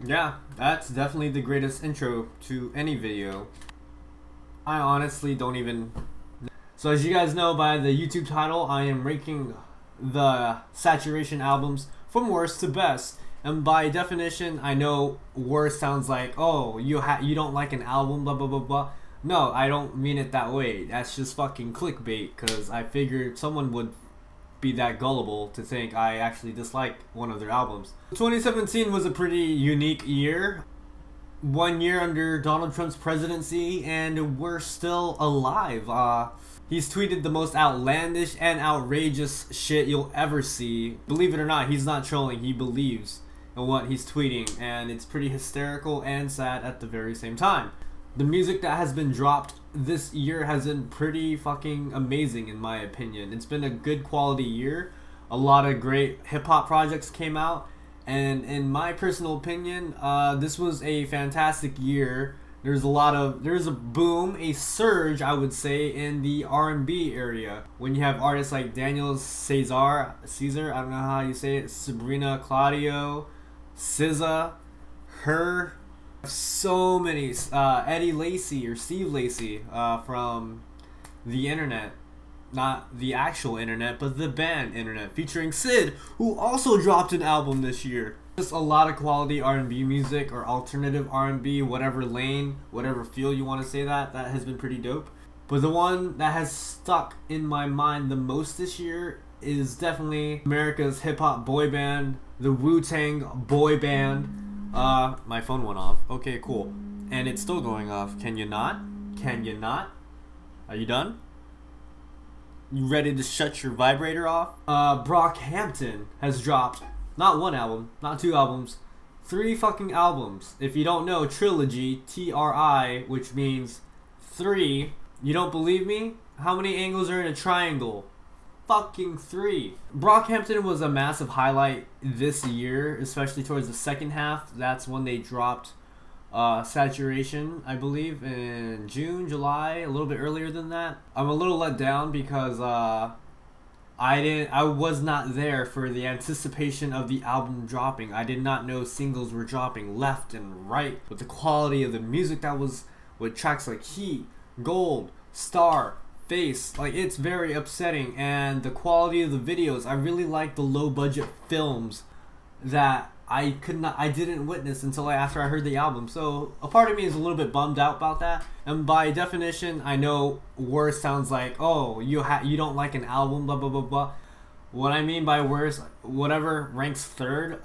Yeah, that's definitely the greatest intro to any video. I honestly don't even... So as you guys know by the YouTube title, I am ranking the saturation albums from worst to best. And by definition, I know worst sounds like, oh, you don't like an album, blah blah blah blah. No, I don't mean it that way. That's just fucking clickbait, because I figured someone would be that gullible to think I actually dislike one of their albums. 2017 was a pretty unique year. 1 year under Donald Trump's presidency, and we're still alive. He's tweeted the most outlandish and outrageous shit you'll ever see. Believe it or not, he's not trolling. He believes in what he's tweeting, and it's pretty hysterical and sad at the very same time. The music that has been dropped this year has been pretty fucking amazing in my opinion. It's been a good quality year. A lot of great hip-hop projects came out, and in my personal opinion, this was a fantastic year. There's a boom, a surge, I would say, in the R&B area. When you have artists like Daniel Caesar, I don't know how you say it, Sabrina Claudio, SZA, her, so many, Eddie Lacy or Steve Lacy from the internet. Not the actual internet, but the band internet, featuring Sid, who also dropped an album this year. Just a lot of quality R&B music, or alternative R&B, whatever lane, whatever feel you want to say, that has been pretty dope. But the one that has stuck in my mind the most this year is definitely America's hip-hop boy band, the Wu-Tang boy band. My phone went off. Okay, cool. And it's still going off. Can you not? Can you not? Are you done? You ready to shut your vibrator off? Brockhampton has dropped not one album, not two albums, 3 fucking albums. If you don't know, Trilogy, T-R-I, which means 3. You don't believe me? How many angles are in a triangle? Fucking 3. Brockhampton was a massive highlight this year, especially towards the second half. That's when they dropped Saturation, I believe, in June, July, a little bit earlier than that. I'm a little let down because I was not there for the anticipation of the album dropping. I did not know singles were dropping left and right, with the quality of the music that was with tracks like Heat, Gold, Star, Face. Like, it's very upsetting. And the quality of the videos, I really like the low budget films that I didn't witness until after I heard the album. So a part of me is a little bit bummed out about that. And by definition, I know worst sounds like, oh, you don't like an album, blah blah blah blah. What I mean by worst, whatever ranks third,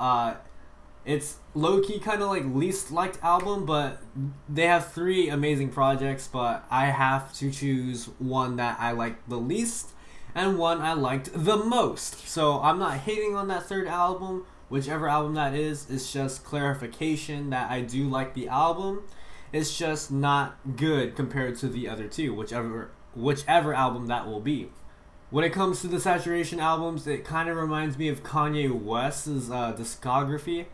it's low-key kind of like least liked album, but they have 3 amazing projects, but I have to choose one that I like the least and one I liked the most. So I'm not hating on that third album. Whichever album that is, it's just clarification that I do like the album. It's just not good compared to the other 2, whichever album that will be. When it comes to the saturation albums, it kind of reminds me of Kanye West's discography.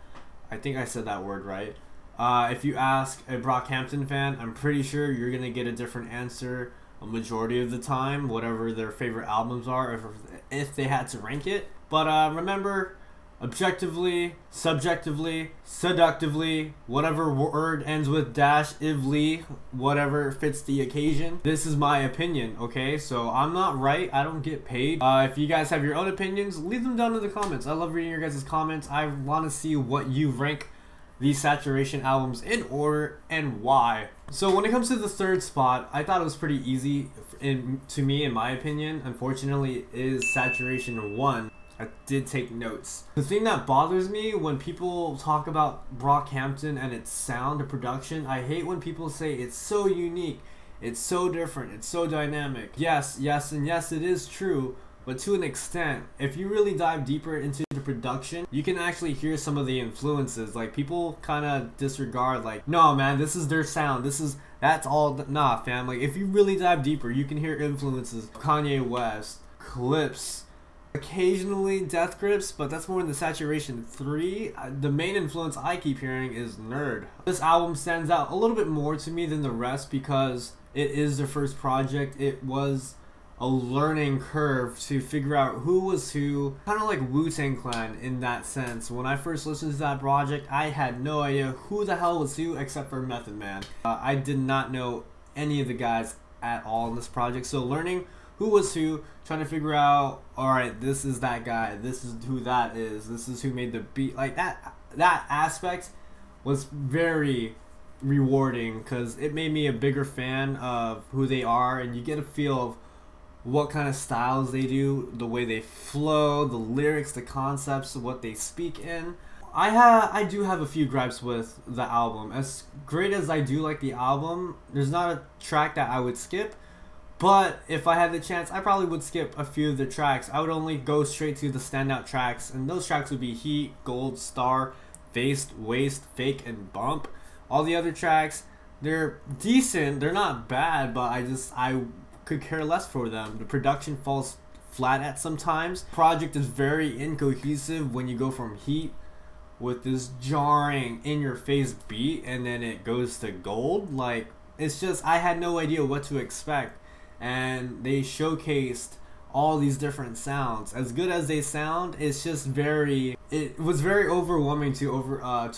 I think I said that word right. If you ask a Brockhampton fan, I'm pretty sure you're going to get a different answer a majority of the time, whatever their favorite albums are, if they had to rank it. But remember, objectively, subjectively, seductively, whatever word ends with -ively, whatever fits the occasion. This is my opinion, okay? So I'm not right. I don't get paid. If you guys have your own opinions, leave them down in the comments. I love reading your guys' comments. I want to see what you rank these saturation albums in order and why. So when it comes to the third spot, I thought it was pretty easy to me, in my opinion. Unfortunately, it is Saturation 1. I did take notes. The thing that bothers me when people talk about Brockhampton and its sound and production, I hate when people say it's so unique, it's so different, it's so dynamic. Yes, and yes, it is true, but to an extent. If you really dive deeper into the production, you can actually hear some of the influences. Like, people kind of disregard, like, no man, this is their sound, that's all. Nah fam, like, if you really dive deeper, you can hear influences. Kanye West, Clips, occasionally Death Grips, but that's more in the Saturation 3. The main influence I keep hearing is Nerd. This album stands out a little bit more to me than the rest because it is their first project. It was a learning curve to figure out who was who, kind of like Wu-Tang Clan in that sense. When I first listened to that project, I had no idea who the hell was who except for Method Man. I did not know any of the guys at all in this project, so learning who was who, trying to figure out, alright, this is that guy, this is who that is, this is who made the beat, like that aspect was very rewarding because it made me a bigger fan of who they are, and you get a feel of what kind of styles they do, the way they flow, the lyrics, the concepts, what they speak in. I do have a few gripes with the album. As great as I do like the album, there's not a track that I would skip, but if I had the chance, I probably would skip a few of the tracks. I would only go straight to the standout tracks, and those tracks would be Heat, Gold, Star, Faced, Waste, Fake, and Bump. All the other tracks, they're decent, they're not bad, but I could care less for them. The production falls flat at sometimes. Project is very incohesive when you go from Heat with this jarring in-your-face beat and then it goes to Gold. Like, it's just, I had no idea what to expect, and they showcased all these different sounds. As good as they sound, it's just it was very overwhelming to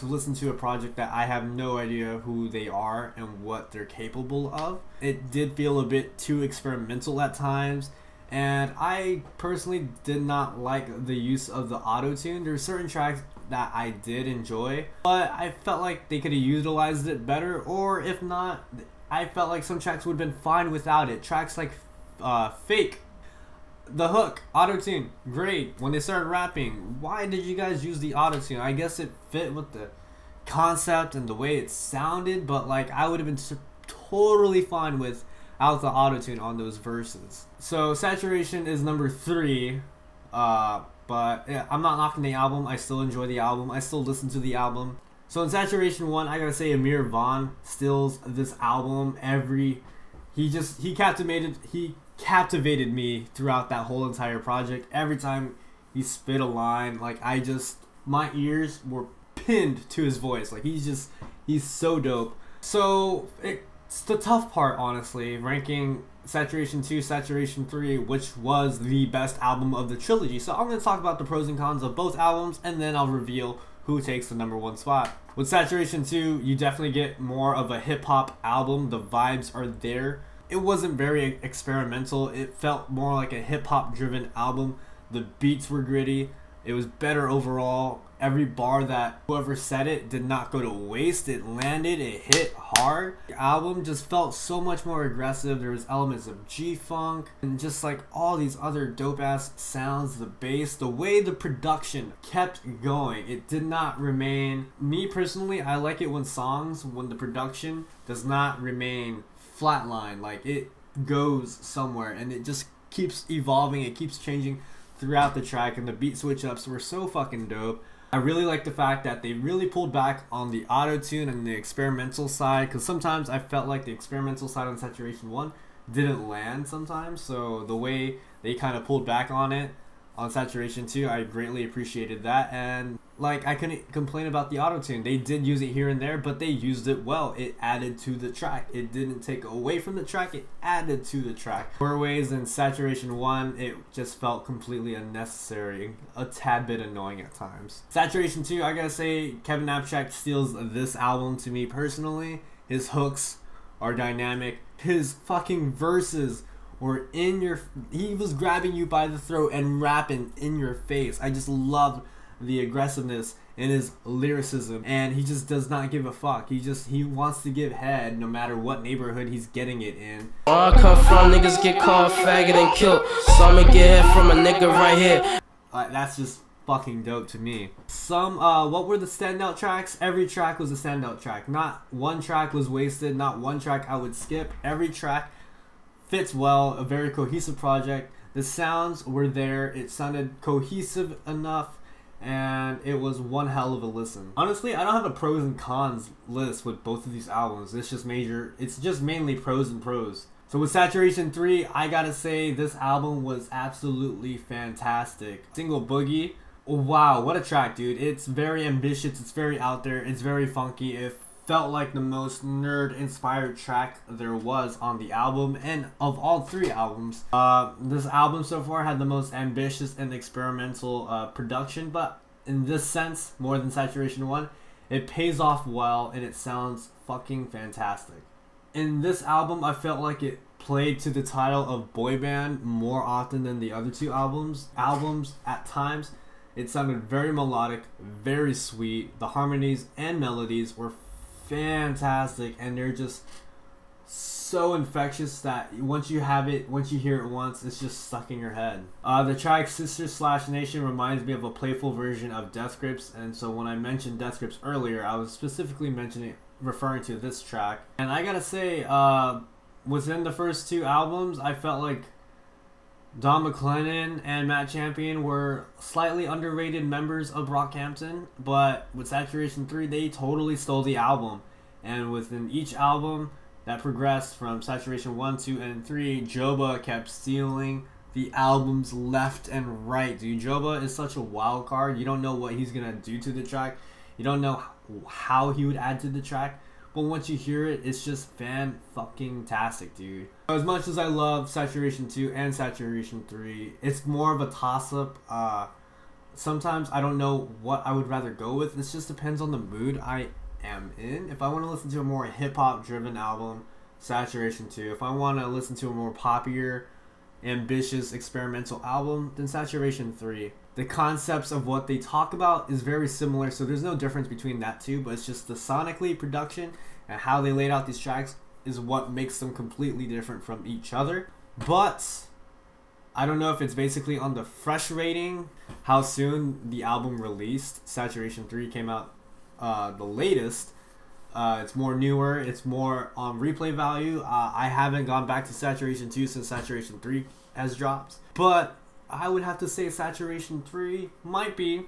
listen to a project that I have no idea who they are and what they're capable of. It did feel a bit too experimental at times, and I personally did not like the use of the auto-tune. There are certain tracks that I did enjoy, but I felt like they could have utilized it better, or if not, I felt like some tracks would have been fine without it. Tracks like Fake, the hook, auto-tune, great. When they started rapping, why did you guys use the auto-tune? I guess it fit with the concept and the way it sounded, but like I would have been totally fine without the auto-tune on those verses. So Saturation is number 3, but yeah, I'm not knocking the album. I still enjoy the album. I still listen to the album. So in Saturation 1, I gotta say Amir Vaughn steals this album. He captivated me throughout that whole entire project. Every time he spit a line, like my ears were pinned to his voice. Like he's so dope. So it's the tough part, honestly, ranking Saturation 2, Saturation 3, which was the best album of the trilogy. So I'm going to talk about the pros and cons of both albums, and then I'll reveal who takes the number 1 spot. With Saturation 2, you definitely get more of a hip-hop album. The vibes are there. It wasn't very experimental. It felt more like a hip-hop driven album. The beats were gritty. It was better overall. Every bar that whoever said it did not go to waste. It landed, it hit hard. The album just felt so much more aggressive. There was elements of G-Funk and just like all these other dope ass sounds, the bass, the way the production kept going. It did not remain, me personally, I like it when the production does not remain flatline. Like it goes somewhere and it just keeps evolving, it keeps changing throughout the track, and the beat switch ups were so fucking dope. I really like the fact that they really pulled back on the auto-tune and the experimental side, because sometimes I felt like the experimental side on Saturation 1 didn't land sometimes. So the way they kind of pulled back on it on Saturation 2, I greatly appreciated that. And like, I couldn't complain about the auto-tune. They did use it here and there, but they used it well. It added to the track. It didn't take away from the track, it added to the track. More ways in Saturation 1, it just felt completely unnecessary, a tad bit annoying at times. Saturation 2, I gotta say, Kevin Abstract steals this album to me personally. His hooks are dynamic. His fucking verses were he was grabbing you by the throat and rapping in your face. I just loved the aggressiveness in his lyricism, and he just does not give a fuck. He wants to give head no matter what neighborhood he's getting it in. Where I come from, niggas get called faggot and killed, so I'ma get head from a nigga right here. That's just fucking dope to me. What were the standout tracks? Every track was a standout track. Not one track was wasted, not one track I would skip. Every track fits well, a very cohesive project. The sounds were there, it sounded cohesive enough, and it was one hell of a listen. Honestly, I don't have a pros and cons list with both of these albums. It's just mainly pros and pros. So with Saturation 3, I gotta say this album was absolutely fantastic. Single Boogie, wow, what a track, dude. It's very ambitious, it's very out there, it's very funky. It felt like the most nerd inspired track there was on the album, and of all 3 albums. This album so far had the most ambitious and experimental production, but in this sense, more than Saturation 1, it pays off well and it sounds fucking fantastic. In this album, I felt like it played to the title of boy band more often than the other 2 albums. At times, it sounded very melodic, very sweet. The harmonies and melodies were fantastic, and they're just so infectious that once you hear it once, it's just stuck in your head. The track Sister / Nation reminds me of a playful version of Death Grips, and so when I mentioned Death Grips earlier, I was specifically referring to this track. And I gotta say, within the first 2 albums, I felt like Don McLennan and Matt Champion were slightly underrated members of Brockhampton, but with Saturation 3, they totally stole the album. And within each album that progressed from Saturation 1, 2, and 3, Joba kept stealing the albums left and right. Dude, Joba is such a wild card. You don't know what he's gonna do to the track. You don't know how he would add to the track. But once you hear it, it's just fan-fucking-tastic, dude. As much as I love Saturation 2 and Saturation 3, it's more of a toss-up. Sometimes I don't know what I would rather go with. This just depends on the mood I am in. If I want to listen to a more hip-hop driven album, Saturation 2. If I want to listen to a more poppier, ambitious, experimental album, then Saturation 3. The concepts of what they talk about is very similar, so there's no difference between that 2, but it's just the sonically production and how they laid out these tracks is what makes them completely different from each other. But I don't know if it's basically on the fresh rating, how soon the album released. Saturation 3 came out the latest. It's more newer, it's more on replay value. I haven't gone back to Saturation 2 since Saturation 3 has dropped, but I would have to say Saturation 3 might be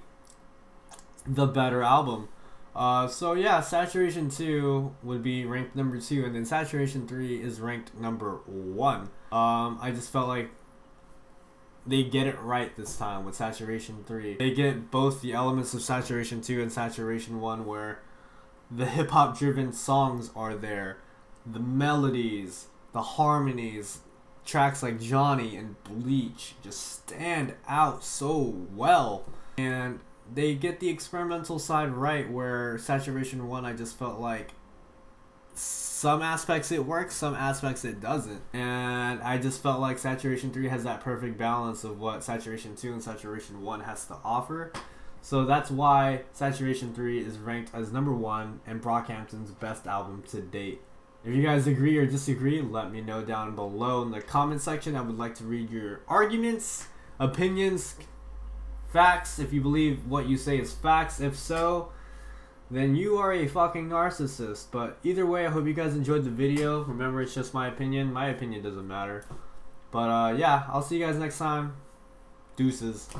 the better album. So yeah, Saturation 2 would be ranked number 2, and then Saturation 3 is ranked number 1. I just felt like they get it right this time with Saturation 3. They get both the elements of Saturation 2 and Saturation 1, where the hip-hop driven songs are there, the melodies, the harmonies. Tracks like Johnny and Bleach just stand out so well, and they get the experimental side right, where Saturation 1, I just felt like some aspects it works, some aspects it doesn't, and I just felt like Saturation 3 has that perfect balance of what Saturation 2 and Saturation 1 has to offer. So that's why Saturation 3 is ranked as number 1 and Brockhampton's best album to date. If you guys agree or disagree, let me know down below in the comment section. I would like to read your arguments, opinions, facts, if you believe what you say is facts. If so, then you are a fucking narcissist. But either way, I hope you guys enjoyed the video. Remember, it's just my opinion. My opinion doesn't matter. But yeah, I'll see you guys next time. Deuces.